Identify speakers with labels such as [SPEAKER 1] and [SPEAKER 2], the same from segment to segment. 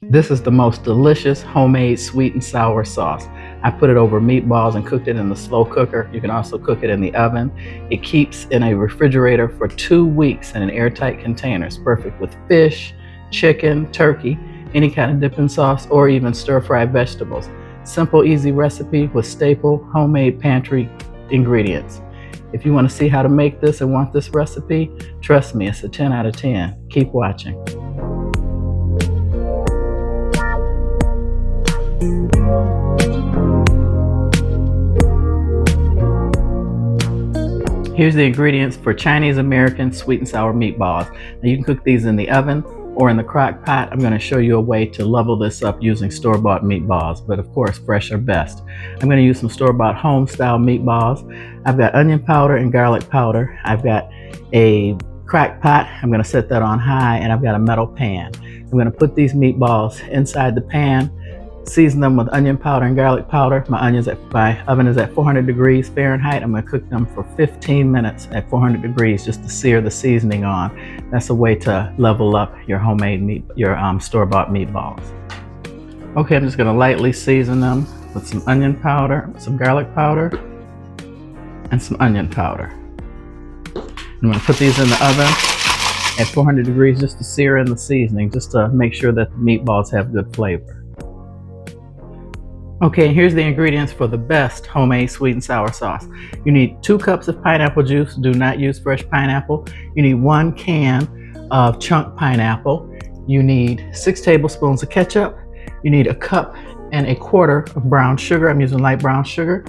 [SPEAKER 1] This is the most delicious homemade sweet and sour sauce. I put it over meatballs and cooked it in the slow cooker. You can also cook it in the oven. It keeps in a refrigerator for 2 weeks in an airtight container. It's perfect with fish, chicken, turkey, any kind of dipping sauce, or even stir-fried vegetables. Simple, easy recipe with staple homemade pantry ingredients. If you want to see how to make this and want this recipe, trust me, it's a 10 out of 10. Keep watching. Here's the ingredients for Chinese American sweet and sour meatballs. Now you can cook these in the oven or in the crock pot. I'm going to show you a way to level this up using store-bought meatballs, but of course fresh are best. I'm going to use some store-bought home-style meatballs. I've got onion powder and garlic powder. I've got a crock pot. I'm going to set that on high, and I've got a metal pan. I'm going to put these meatballs inside the pan, season them with onion powder and garlic powder. My oven is at 400 degrees Fahrenheit. I'm going to cook them for 15 minutes at 400 degrees just to sear the seasoning on. That's a way to level up your homemade store-bought meatballs. Okay, I'm just going to lightly season them with some onion powder, some garlic powder, and some onion powder. I'm going to put these in the oven at 400 degrees just to sear in the seasoning, just to make sure that the meatballs have good flavor. Okay, here's the ingredients for the best homemade sweet and sour sauce. You need 2 cups of pineapple juice. Do not use fresh pineapple. You need 1 can of chunk pineapple. You need 6 tablespoons of ketchup. You need 1.25 cups of brown sugar. I'm using light brown sugar.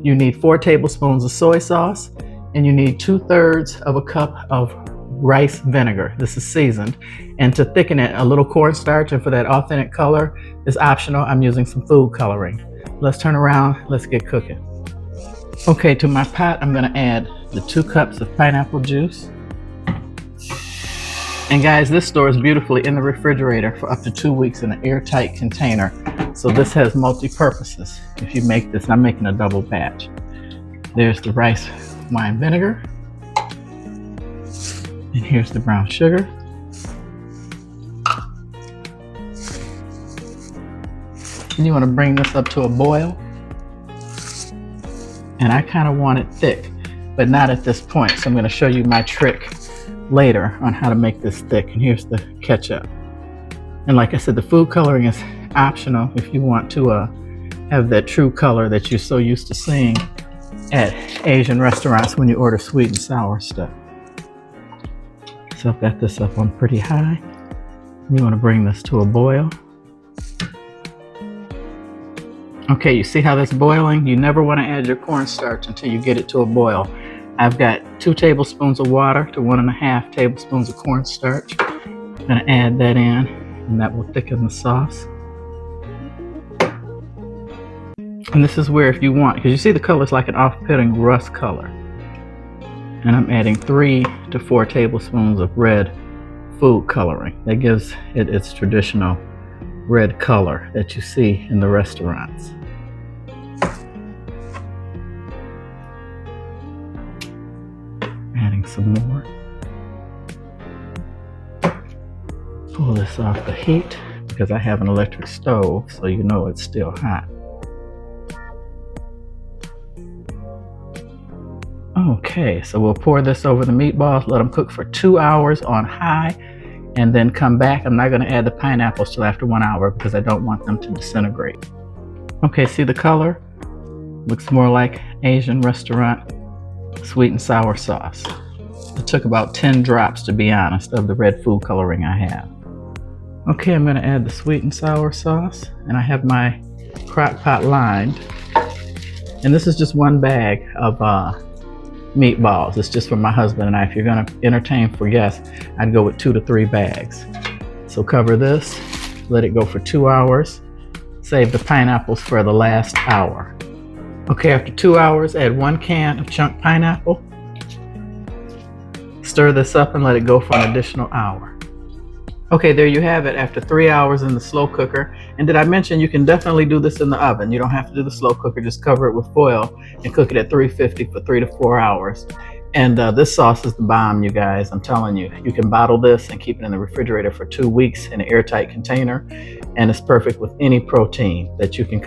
[SPEAKER 1] You need 4 tablespoons of soy sauce, and you need 2/3 cup of rice vinegar. This is seasoned. And to thicken it, a little cornstarch, and for that authentic color is optional. I'm using some food coloring. Let's turn around, let's get cooking. Okay, to my pot, I'm gonna add the 2 cups of pineapple juice. And guys, this stores beautifully in the refrigerator for up to 2 weeks in an airtight container. So this has multi-purposes. If you make this, I'm making a double batch. There's the rice wine vinegar. And here's the brown sugar. And you want to bring this up to a boil. And I kind of want it thick, but not at this point. So I'm going to show you my trick later on how to make this thick. And here's the ketchup. And like I said, the food coloring is optional if you want to have that true color that you're so used to seeing at Asian restaurants when you order sweet and sour stuff. So I've got this up on pretty high. You want to bring this to a boil. Okay, you see how that's boiling? You never want to add your cornstarch until you get it to a boil. I've got 2 tablespoons of water to 1.5 tablespoons of cornstarch. I'm going to add that in, and that will thicken the sauce. And this is where, if you want, because you see the color's like an off-putting rust color. And I'm adding 3 to 4 tablespoons of red food coloring. That gives it its traditional red color that you see in the restaurants. Adding some more. Pull this off the heat because I have an electric stove, so you know it's still hot. Okay, so we'll pour this over the meatballs, let them cook for 2 hours on high, and then come back. I'm not going to add the pineapples till after 1 hour because I don't want them to disintegrate. Okay, see the color? Looks more like Asian restaurant sweet and sour sauce. It took about 10 drops, to be honest, of the red food coloring I have. Okay, I'm going to add the sweet and sour sauce, and I have my crock pot lined. And this is just 1 bag of meatballs. It's just for my husband and I. If you're going to entertain for guests, I'd go with 2 to 3 bags. So cover this, let it go for 2 hours. Save the pineapples for the last hour. Okay, after 2 hours, add 1 can of chunk pineapple. Stir this up and let it go for an additional hour. Okay, there you have it after 3 hours in the slow cooker. And did I mention you can definitely do this in the oven? You don't have to do the slow cooker, just cover it with foil and cook it at 350 for 3 to 4 hours. And this sauce is the bomb, you guys. I'm telling you, you can bottle this and keep it in the refrigerator for 2 weeks in an airtight container, and it's perfect with any protein that you can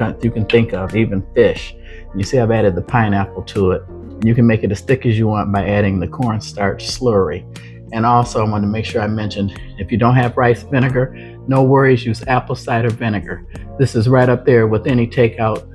[SPEAKER 1] think of, even fish. You see, I've added the pineapple to it. You can make it as thick as you want by adding the cornstarch slurry. And also, I want to make sure I mentioned, if you don't have rice vinegar, no worries, use apple cider vinegar. This is right up there with any takeout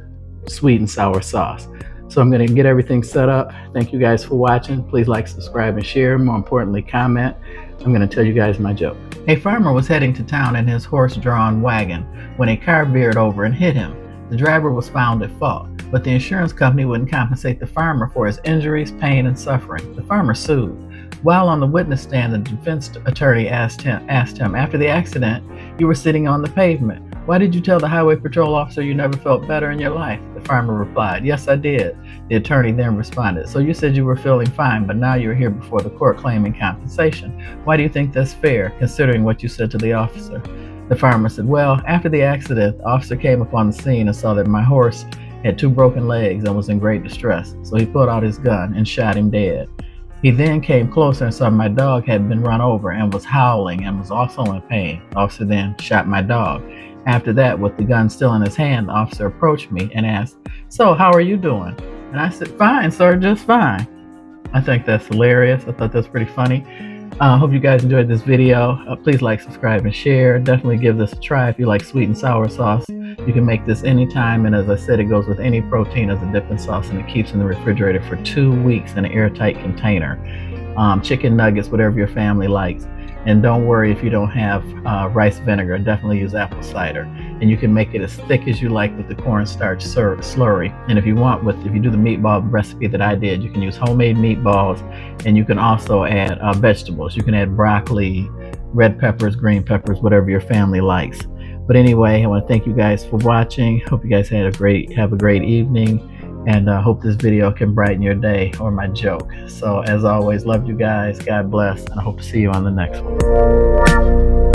[SPEAKER 1] sweet and sour sauce. So I'm going to get everything set up. Thank you guys for watching. Please like, subscribe, and share. More importantly, comment. I'm going to tell you guys my joke. A farmer was heading to town in his horse-drawn wagon when a car veered over and hit him. The driver was found at fault, but the insurance company wouldn't compensate the farmer for his injuries, pain, and suffering. The farmer sued. While on the witness stand, the defense attorney asked him, after the accident, you were sitting on the pavement. Why did you tell the highway patrol officer you never felt better in your life? The farmer replied, yes, I did. The attorney then responded, so you said you were feeling fine, but now you're here before the court claiming compensation. Why do you think that's fair, considering what you said to the officer? The farmer said, well, after the accident, the officer came upon the scene and saw that my horse had 2 broken legs and was in great distress, so he pulled out his gun and shot him dead. He then came closer and saw my dog had been run over and was howling and was also in pain. The officer then shot my dog. After that, with the gun still in his hand, the officer approached me and asked, so how are you doing? And I said, fine, sir, just fine. I think that's hilarious. I thought that's pretty funny. Hope you guys enjoyed this video. Please like, subscribe, and share. Definitely give this a try if you like sweet and sour sauce. You can make this anytime, and as I said, it goes with any protein as a dipping sauce, and it keeps in the refrigerator for 2 weeks in an airtight container. Chicken nuggets, whatever your family likes. And don't worry if you don't have rice vinegar. Definitely use apple cider. And you can make it as thick as you like with the cornstarch slurry. And if you do the meatball recipe that I did, you can use homemade meatballs, and you can also add vegetables. You can add broccoli, red peppers, green peppers, whatever your family likes. But anyway, I want to thank you guys for watching. Hope you guys have a great evening. And I hope this video can brighten your day, or my joke. So as always, love you guys. God bless. And I hope to see you on the next one.